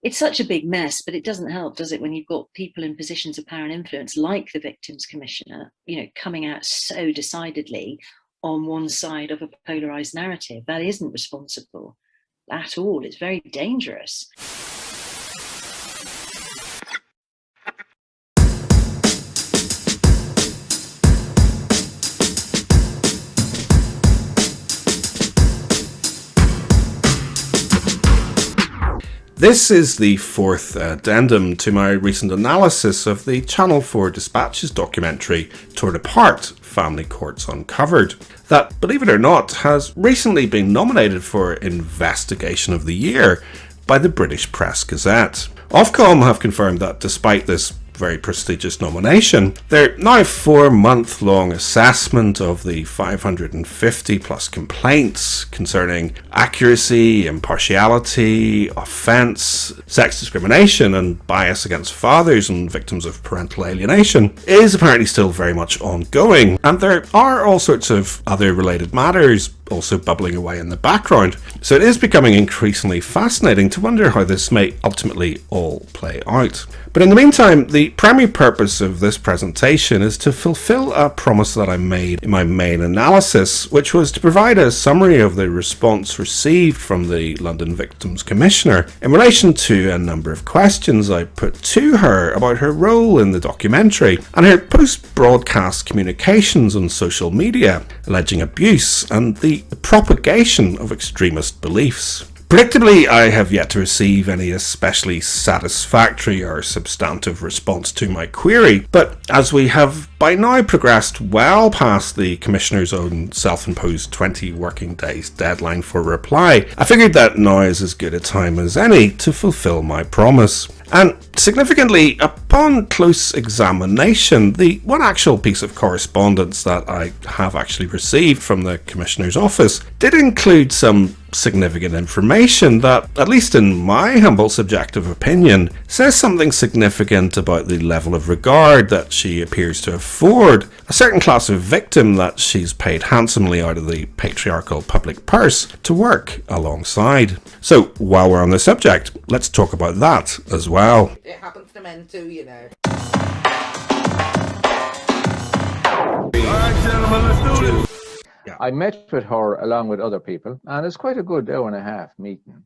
It's such a big mess, but it doesn't help, does it, when you've got people in positions of power and influence like the Victims Commissioner, coming out so decidedly on one side of a polarised narrative. That isn't responsible at all. It's very dangerous. This is the fourth addendum to my recent analysis of the Channel 4 Dispatches documentary Torn Apart, Family Courts Uncovered, that, believe it or not, has recently been nominated for Investigation of the Year by the British Press Gazette. Ofcom have confirmed that despite this very prestigious nomination, their now 4-month-long assessment of the 550 plus complaints concerning accuracy, impartiality, offence, sex discrimination and bias against fathers and victims of parental alienation is apparently still very much ongoing, and there are all sorts of other related matters also bubbling away in the background. So it is becoming increasingly fascinating to wonder how this may ultimately all play out. But in the meantime, the primary purpose of this presentation is to fulfill a promise that I made in my main analysis, which was to provide a summary of the response received from the London Victims Commissioner in relation to a number of questions I put to her about her role in the documentary and her post-broadcast communications on social media, alleging abuse and the propagation of extremist beliefs. Predictably, I have yet to receive any especially satisfactory or substantive response to my query, but as we have by now progressed well past the Commissioner's own self-imposed 20 working days deadline for reply, I figured that now is as good a time as any to fulfill my promise. And significantly, upon close examination, the one actual piece of correspondence that I have actually received from the Commissioner's office did include some significant information that, at least in my humble subjective opinion, says something significant about the level of regard that she appears to afford a certain class of victim that she's paid handsomely out of the patriarchal public purse to work alongside. So, while we're on the subject, let's talk about that as well. It happens to men too, you know. Alright, gentlemen, let's do this. Yeah. I met with her along with other people, and it's quite a good hour and a half meeting.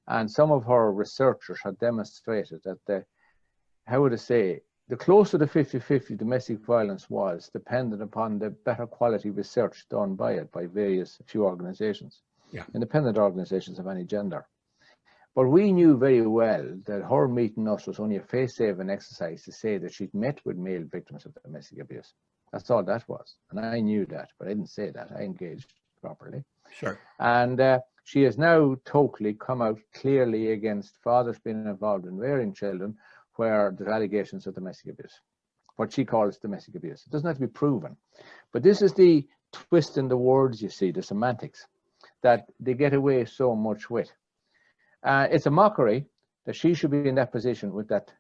And some of her researchers had demonstrated that the closer the 50-50 domestic violence was, depended upon the better quality research done by it by various few organisations, independent organisations of any gender. But we knew very well that her meeting us was only a face-saving exercise to say that she'd met with male victims of domestic abuse. That's all that was. And I knew that, but I didn't say that. I engaged properly. Sure. And she has now totally come out clearly against fathers being involved in rearing children where there's allegations of domestic abuse, what she calls domestic abuse. It doesn't have to be proven. But this is the twist in the words, you see, the semantics, that they get away so much with. It's a mockery that she should be in that position with that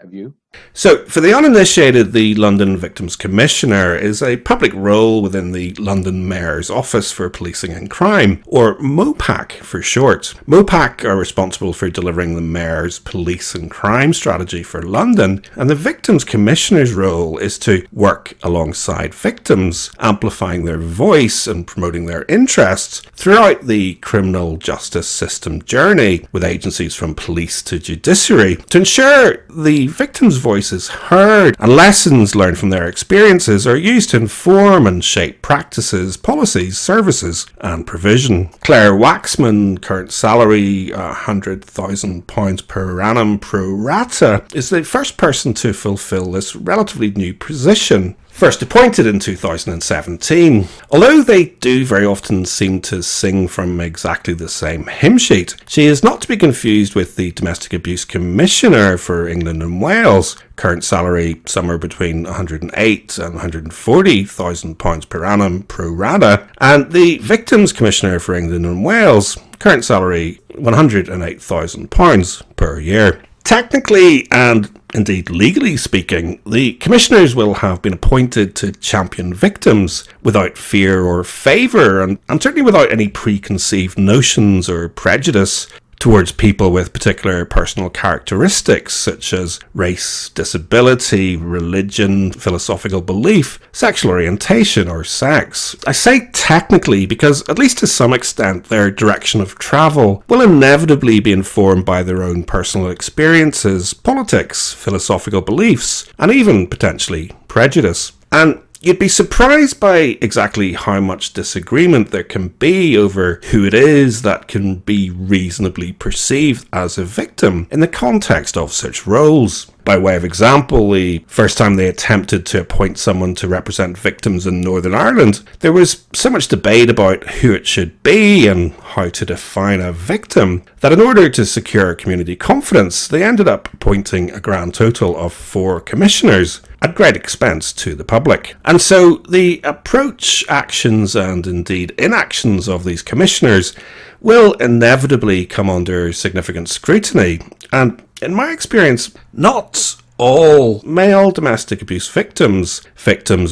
view. So, for the uninitiated, the London Victims Commissioner is a public role within the London Mayor's Office for Policing and Crime, or MOPAC for short. MOPAC are responsible for delivering the Mayor's police and crime strategy for London, and the Victims Commissioner's role is to work alongside victims, amplifying their voice and promoting their interests throughout the criminal justice system journey, with agencies from police to judiciary, to ensure the victims' voice is heard and lessons learned from their experiences are used to inform and shape practices, policies, services and provision. Claire Waxman, current salary £100,000 per annum pro rata, is the first person to fulfil this relatively new position, first appointed in 2017. Although they do very often seem to sing from exactly the same hymn sheet, she is not to be confused with the Domestic Abuse Commissioner for England and Wales, current salary somewhere between £108,000 and £140,000 per annum pro rata, and the Victims Commissioner for England and Wales, current salary £108,000 per year. Technically and indeed legally speaking, the commissioners will have been appointed to champion victims without fear or favour, and certainly without any preconceived notions or prejudice towards people with particular personal characteristics such as race, disability, religion, philosophical belief, sexual orientation, or sex. I say technically because, at least to some extent, their direction of travel will inevitably be informed by their own personal experiences, politics, philosophical beliefs, and even potentially prejudice. And you'd be surprised by exactly how much disagreement there can be over who it is that can be reasonably perceived as a victim in the context of such roles. By way of example, the first time they attempted to appoint someone to represent victims in Northern Ireland, there was so much debate about who it should be and how to define a victim that in order to secure community confidence, they ended up appointing a grand total of 4 commissioners at great expense to the public. And so the approach, actions and indeed inactions of these commissioners will inevitably come under significant scrutiny. And in my experience, not all male domestic abuse victims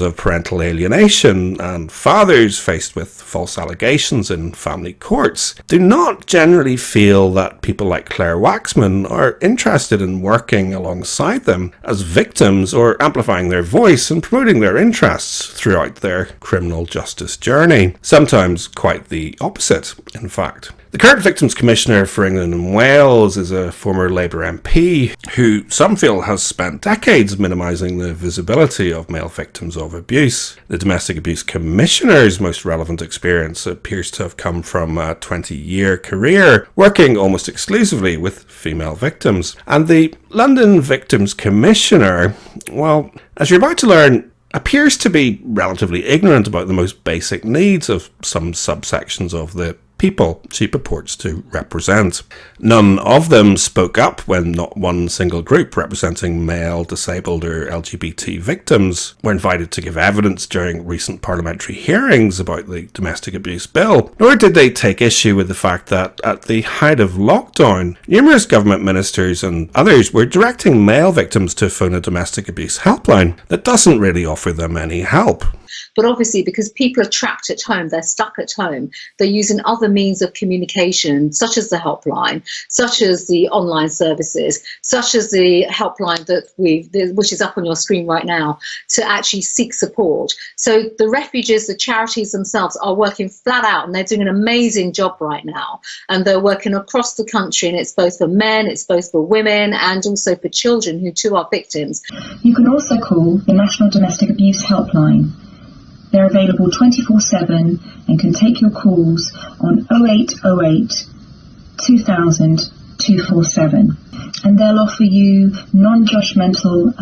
of parental alienation, and fathers faced with false allegations in family courts do not generally feel that people like Claire Waxman are interested in working alongside them as victims or amplifying their voice and promoting their interests throughout their criminal justice journey. Sometimes quite the opposite, in fact. The current Victims Commissioner for England and Wales is a former Labour MP who some feel has spent decades minimising the visibility of male victims of abuse. The Domestic Abuse Commissioner's most relevant experience appears to have come from a 20-year career working almost exclusively with female victims. And the London Victims Commissioner, well, as you're about to learn, appears to be relatively ignorant about the most basic needs of some subsections of the people she purports to represent. None of them spoke up when not one single group representing male, disabled or LGBT victims were invited to give evidence during recent parliamentary hearings about the domestic abuse bill, nor did they take issue with the fact that at the height of lockdown, numerous government ministers and others were directing male victims to phone a domestic abuse helpline that doesn't really offer them any help. But obviously, because people are trapped at home, they're stuck at home, they're using other means of communication, such as the helpline, such as the online services, such as the helpline which is up on your screen right now, to actually seek support. So the refuges, the charities themselves are working flat out, and they're doing an amazing job right now. And they're working across the country, and it's both for men, it's both for women, and also for children who too are victims. You can also call the National Domestic Abuse Helpline. They're available 24/7 and can take your calls on 0808 2000 247. And they'll offer you non-judgmental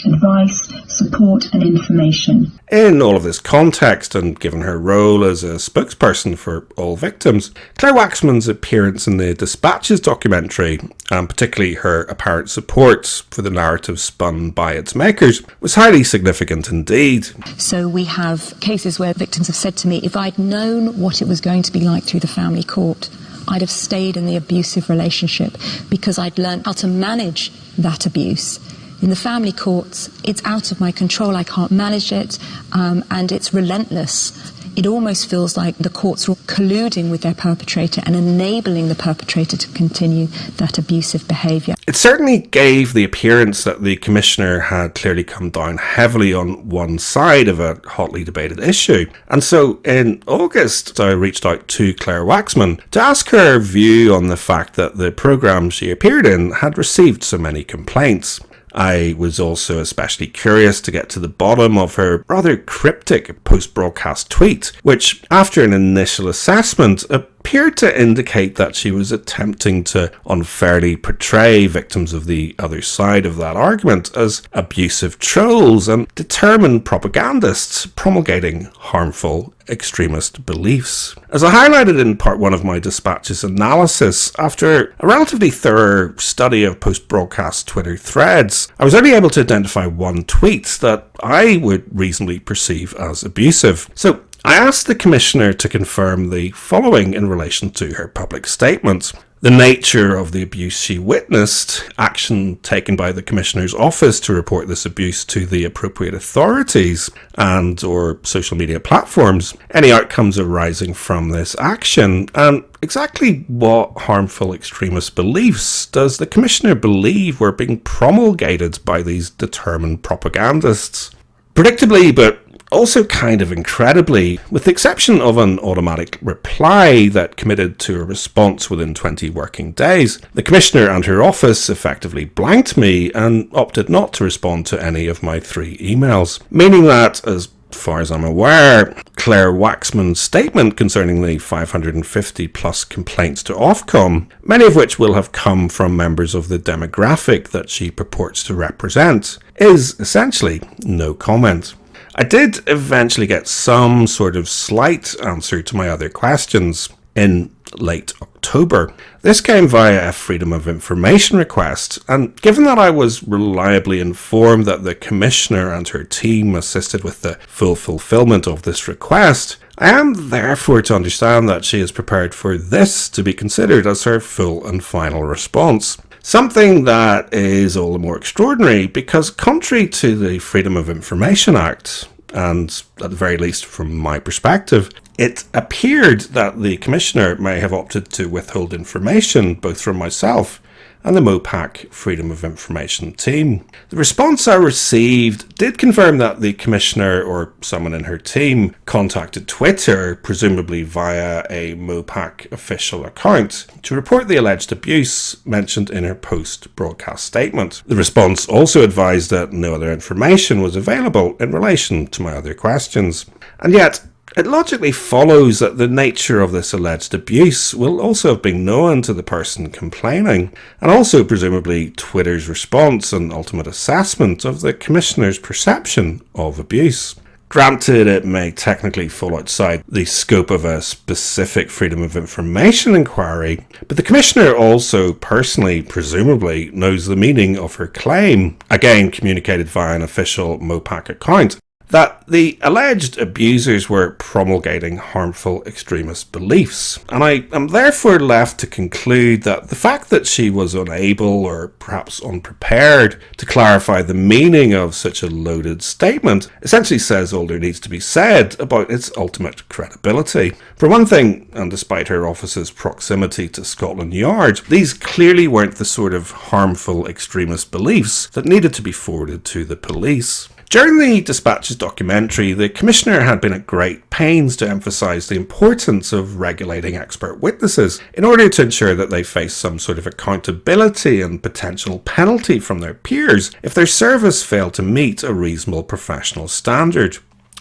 advice, support and information. In all of this context, and given her role as a spokesperson for all victims, Claire Waxman's appearance in the Dispatches documentary, and particularly her apparent support for the narrative spun by its makers, was highly significant indeed. So we have cases where victims have said to me, if I'd known what it was going to be like through the family court, I'd have stayed in the abusive relationship because I'd learned how to manage that abuse. In the family courts, it's out of my control. I can't manage it, and it's relentless. It almost feels like the courts are colluding with their perpetrator and enabling the perpetrator to continue that abusive behaviour. It certainly gave the appearance that the Commissioner had clearly come down heavily on one side of a hotly debated issue. And so in August, I reached out to Claire Waxman to ask her view on the fact that the programme she appeared in had received so many complaints. I was also especially curious to get to the bottom of her rather cryptic post-broadcast tweet, which, after an initial assessment, appeared to indicate that she was attempting to unfairly portray victims of the other side of that argument as abusive trolls and determined propagandists promulgating harmful extremist beliefs. As I highlighted in part 1 of my Dispatches analysis, after a relatively thorough study of post-broadcast Twitter threads, I was only able to identify one tweet that I would reasonably perceive as abusive. So I asked the Commissioner to confirm the following in relation to her public statement: the nature of the abuse she witnessed, action taken by the Commissioner's office to report this abuse to the appropriate authorities and or social media platforms, any outcomes arising from this action, and exactly what harmful extremist beliefs does the Commissioner believe were being promulgated by these determined propagandists. Predictably, but also kind of incredibly, with the exception of an automatic reply that committed to a response within 20 working days, the Commissioner and her office effectively blanked me and opted not to respond to any of my 3 emails, meaning that, as far as I'm aware, Claire Waxman's statement concerning the 550 plus complaints to Ofcom, many of which will have come from members of the demographic that she purports to represent, is essentially no comment. I did eventually get some sort of slight answer to my other questions in late October. This came via a Freedom of Information request, and given that I was reliably informed that the Commissioner and her team assisted with the full fulfilment of this request, I am therefore to understand that she is prepared for this to be considered as her full and final response. Something that is all the more extraordinary because, contrary to the Freedom of Information Act, and at the very least from my perspective, it appeared that the Commissioner may have opted to withhold information both from myself and the MOPAC Freedom of Information team. The response I received did confirm that the Commissioner or someone in her team contacted Twitter, presumably via a MOPAC official account, to report the alleged abuse mentioned in her post-broadcast statement. The response also advised that no other information was available in relation to my other questions. And yet, it logically follows that the nature of this alleged abuse will also have been known to the person complaining, and also presumably Twitter's response and ultimate assessment of the Commissioner's perception of abuse. Granted, it may technically fall outside the scope of a specific Freedom of Information inquiry, but the Commissioner also personally, presumably, knows the meaning of her claim, again communicated via an official MOPAC account, that the alleged abusers were promulgating harmful extremist beliefs. And I am therefore left to conclude that the fact that she was unable or perhaps unprepared to clarify the meaning of such a loaded statement essentially says all there needs to be said about its ultimate credibility. For one thing, and despite her office's proximity to Scotland Yard, these clearly weren't the sort of harmful extremist beliefs that needed to be forwarded to the police. During the Dispatches documentary, the Commissioner had been at great pains to emphasise the importance of regulating expert witnesses in order to ensure that they face some sort of accountability and potential penalty from their peers if their service failed to meet a reasonable professional standard.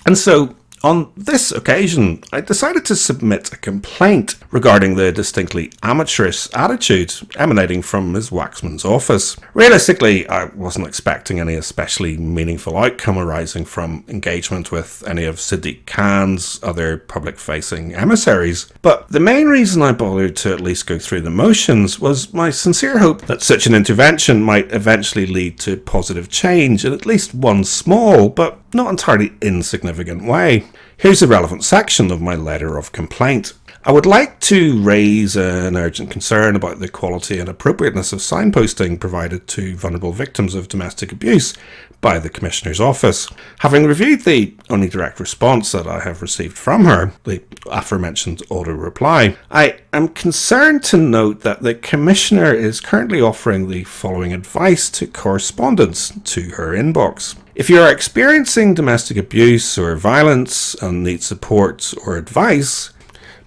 And so, on this occasion, I decided to submit a complaint regarding the distinctly amateurish attitude emanating from Ms. Waxman's office. Realistically, I wasn't expecting any especially meaningful outcome arising from engagement with any of Sadiq Khan's other public-facing emissaries, but the main reason I bothered to at least go through the motions was my sincere hope that such an intervention might eventually lead to positive change in at least one small, but not entirely insignificant way. Here's the relevant section of my letter of complaint. I would like to raise an urgent concern about the quality and appropriateness of signposting provided to vulnerable victims of domestic abuse by the Commissioner's office. Having reviewed the only direct response that I have received from her, the aforementioned auto reply, I am concerned to note that the Commissioner is currently offering the following advice to correspondents to her inbox. If you are experiencing domestic abuse or violence and need support or advice,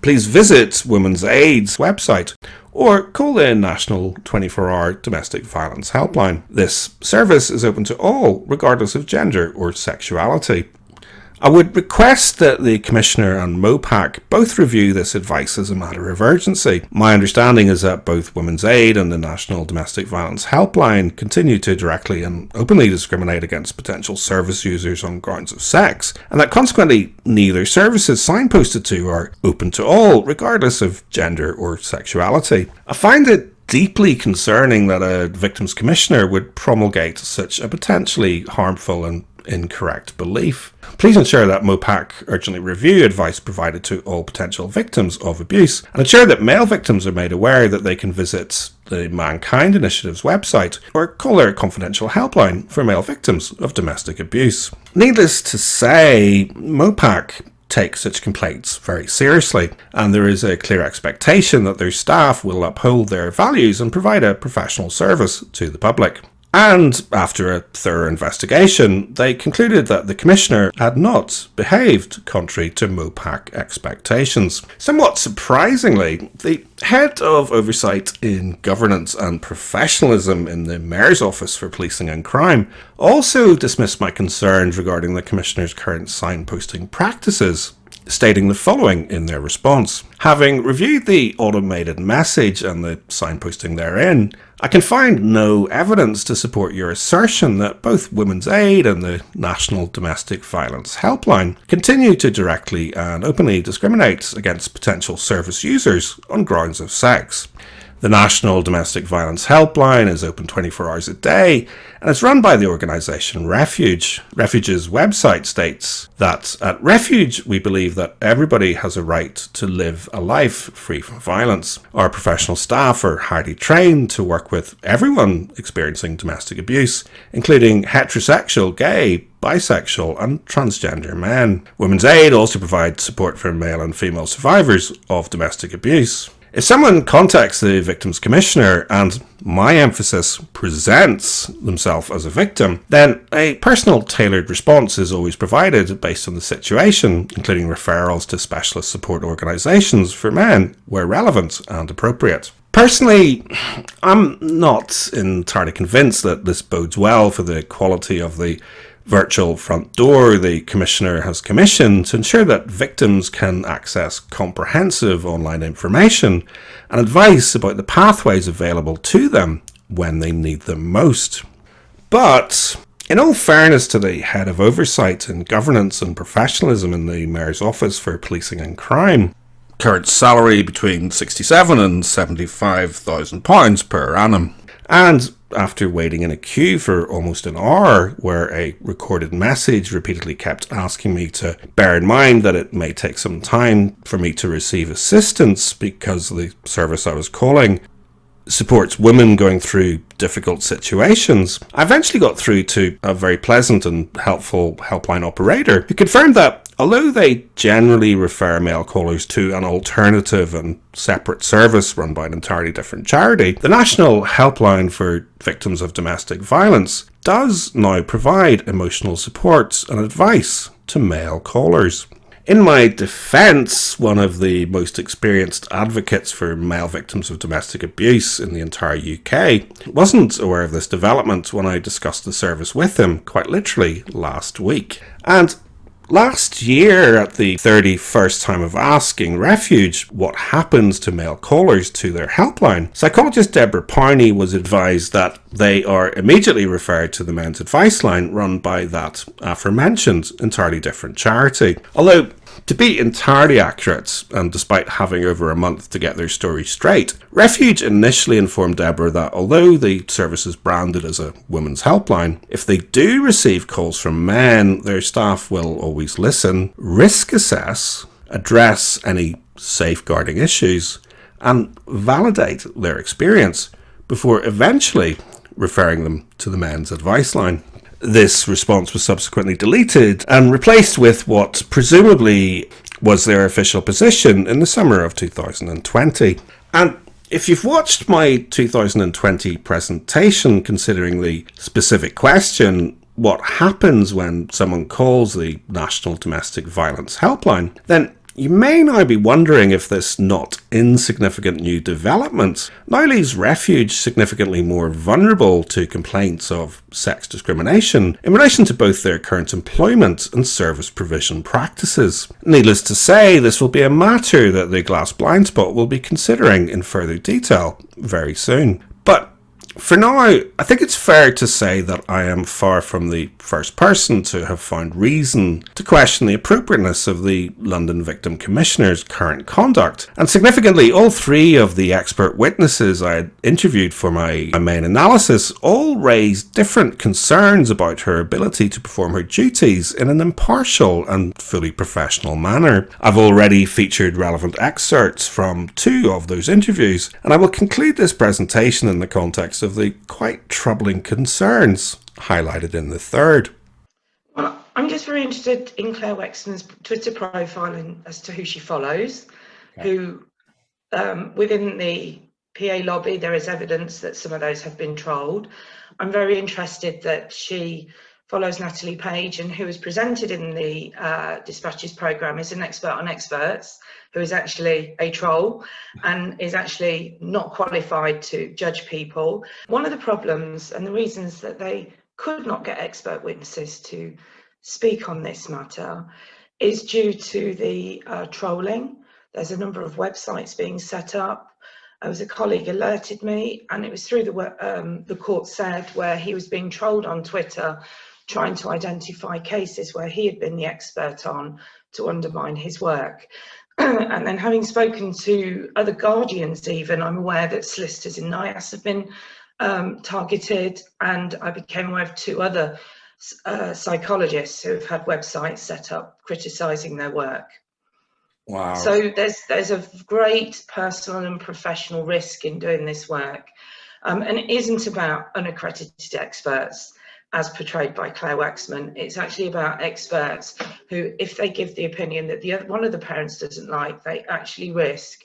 please visit Women's Aid's website or call the National 24-Hour Domestic Violence Helpline. This service is open to all, regardless of gender or sexuality. I would request that the Commissioner and MOPAC both review this advice as a matter of urgency. My understanding is that both Women's Aid and the National Domestic Violence Helpline continue to directly and openly discriminate against potential service users on grounds of sex, and that consequently neither services signposted to are open to all, regardless of gender or sexuality. I find it deeply concerning that a Victims Commissioner would promulgate such a potentially harmful and incorrect belief. Please ensure that MOPAC urgently review advice provided to all potential victims of abuse and ensure that male victims are made aware that they can visit the Mankind Initiative's website or call their confidential helpline for male victims of domestic abuse. Needless to say, MOPAC take such complaints very seriously, and there is a clear expectation that their staff will uphold their values and provide a professional service to the public. And after a thorough investigation, they concluded that the Commissioner had not behaved contrary to MOPAC expectations. Somewhat surprisingly, the Head of Oversight in Governance and Professionalism in the Mayor's Office for Policing and Crime also dismissed my concerns regarding the Commissioner's current signposting practices, stating the following in their response. Having reviewed the automated message and the signposting therein, I can find no evidence to support your assertion that both Women's Aid and the National Domestic Violence Helpline continue to directly and openly discriminate against potential service users on grounds of sex. The National Domestic Violence Helpline is open 24 hours a day and is run by the organisation Refuge. Refuge's website states that at Refuge we believe that everybody has a right to live a life free from violence. Our professional staff are highly trained to work with everyone experiencing domestic abuse, including heterosexual, gay, bisexual and transgender men. Women's Aid also provides support for male and female survivors of domestic abuse. If someone contacts the Victims Commissioner and, my emphasis, presents themselves as a victim, then a personal tailored response is always provided based on the situation, including referrals to specialist support organisations for men where relevant and appropriate. Personally, I'm not entirely convinced that this bodes well for the quality of the virtual front door the Commissioner has commissioned to ensure that victims can access comprehensive online information and advice about the pathways available to them when they need them most. But in all fairness to the Head of Oversight in Governance and Professionalism in the Mayor's Office for Policing and Crime, current salary between £67,000 and £75,000 per annum, and after waiting in a queue for almost an hour where a recorded message repeatedly kept asking me to bear in mind that it may take some time for me to receive assistance because the service I was calling supports women going through difficult situations, I eventually got through to a very pleasant and helpful helpline operator who confirmed that although they generally refer male callers to an alternative and separate service run by an entirely different charity, the National Helpline for Victims of Domestic Violence does now provide emotional support and advice to male callers. In my defence, one of the most experienced advocates for male victims of domestic abuse in the entire UK wasn't aware of this development when I discussed the service with him, quite literally last week. And last year, at the 31st time of asking Refuge what happens to male callers to their helpline, psychologist Deborah Powney was advised that they are immediately referred to the men's advice line run by that aforementioned entirely different charity. Although, to be entirely accurate, and despite having over a month to get their story straight, Refuge initially informed Deborah that although the service is branded as a women's helpline, if they do receive calls from men, their staff will always listen, risk assess, address any safeguarding issues, and validate their experience before eventually referring them to the men's advice line. This response was subsequently deleted and replaced with what presumably was their official position in the summer of 2020. And if you've watched my 2020 presentation considering the specific question, what happens when someone calls the National Domestic Violence Helpline, then you may now be wondering if this not insignificant new development now leaves Refuge significantly more vulnerable to complaints of sex discrimination in relation to both their current employment and service provision practices. Needless to say, this will be a matter that the Glass Blind Spot will be considering in further detail very soon. But For now, I think it's fair to say that I am far from the first person to have found reason to question the appropriateness of the London Victim Commissioner's current conduct. And significantly, all three of the expert witnesses I had interviewed for my main analysis all raised different concerns about her ability to perform her duties in an impartial and fully professional manner. I've already featured relevant excerpts from 2 of those interviews, and I will conclude this presentation in the context of the quite troubling concerns highlighted in the third. Well, I'm just very interested in Claire Wexton's Twitter profile and as to who she follows, who within the PA lobby there is evidence that some of those have been trolled. I'm very interested that she follows Natalie Page, and who is presented in the Dispatches programme is an expert on experts, who is actually a troll and is actually not qualified to judge people. One of the problems and the reasons that they could not get expert witnesses to speak on this matter is due to the trolling. There's a number of websites being set up. There was a colleague alerted me, and it was through the court said where he was being trolled on Twitter, trying to identify cases where he had been the expert on to undermine his work. And then having spoken to other guardians even, I'm aware that solicitors in NIAS have been targeted, and I became aware of 2 other psychologists who have had websites set up criticising their work. Wow. So there's a great personal and professional risk in doing this work. And it isn't about unaccredited experts, as portrayed by Claire Waxman. It's actually about experts who, if they give the opinion that one of the parents doesn't like, they actually risk,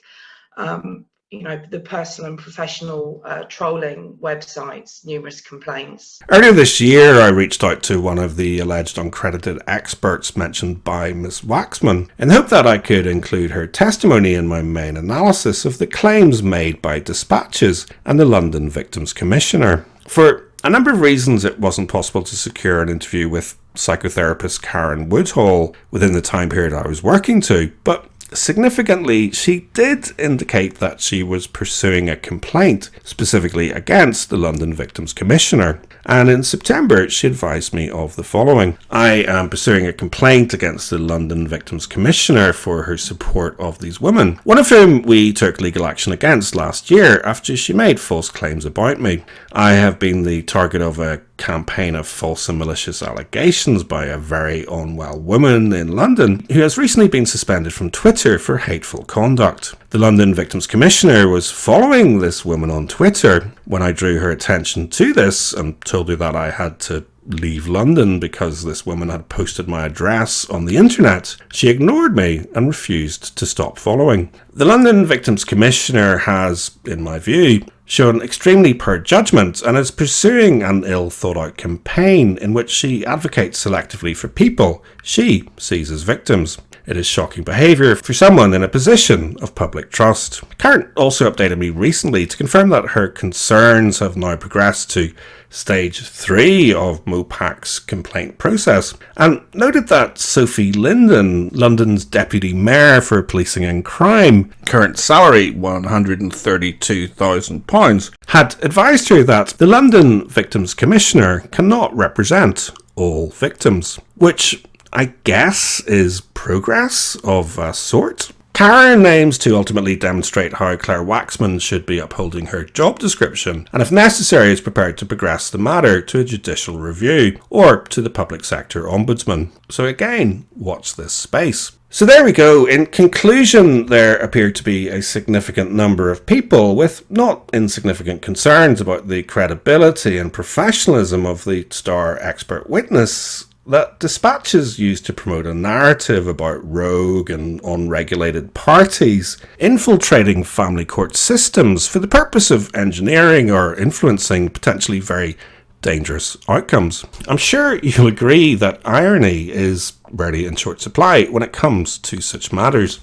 the personal and professional trolling websites, numerous complaints. Earlier this year, I reached out to one of the alleged uncredited experts mentioned by Ms. Waxman in the hope that I could include her testimony in my main analysis of the claims made by Dispatches and the London Victims Commissioner. For a number of reasons, it wasn't possible to secure an interview with psychotherapist Karen Woodhall within the time period I was working to, but significantly, she did indicate that she was pursuing a complaint specifically against the London Victims Commissioner. And in September, she advised me of the following. I am pursuing a complaint against the London Victims Commissioner for her support of these women, one of whom we took legal action against last year after she made false claims about me. I have been the target of a campaign of false and malicious allegations by a very unwell woman in London who has recently been suspended from Twitter for hateful conduct. The London Victims Commissioner was following this woman on Twitter. When I drew her attention to this and told her that I had to leave London because this woman had posted my address on the internet, she ignored me and refused to stop following. The London Victims Commissioner has, in my view, shown extremely poor judgment and is pursuing an ill-thought-out campaign in which she advocates selectively for people she sees as victims. It is shocking behaviour for someone in a position of public trust. Karen also updated me recently to confirm that her concerns have now progressed to stage 3 of MOPAC's complaint process, and noted that Sophie Linden, London's Deputy Mayor for Policing and Crime, current salary £132,000, had advised her that the London Victims Commissioner cannot represent all victims, which I guess is progress of a sort. Karen aims to ultimately demonstrate how Claire Waxman should be upholding her job description, and if necessary is prepared to progress the matter to a judicial review or to the public sector ombudsman. So again, watch this space. So there we go. In conclusion, there appear to be a significant number of people with not insignificant concerns about the credibility and professionalism of the star expert witness that Dispatches used to promote a narrative about rogue and unregulated parties infiltrating family court systems for the purpose of engineering or influencing potentially very dangerous outcomes. I'm sure you'll agree that irony is rarely in short supply when it comes to such matters.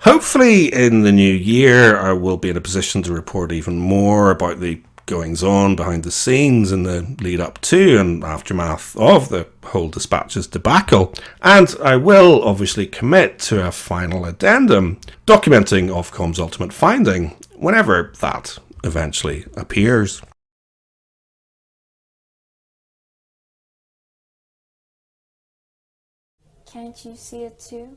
Hopefully in the new year I will be in a position to report even more about the goings on behind the scenes in the lead up to and aftermath of the whole Dispatches debacle, and I will obviously commit to a final addendum documenting Ofcom's ultimate finding whenever that eventually appears. Can't you see it too?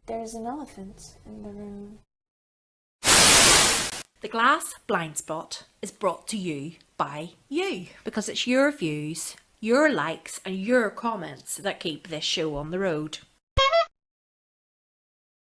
There's an elephant in the room. The Glass Blind Spot is brought to you by you, because it's your views, your likes and your comments that keep this show on the road.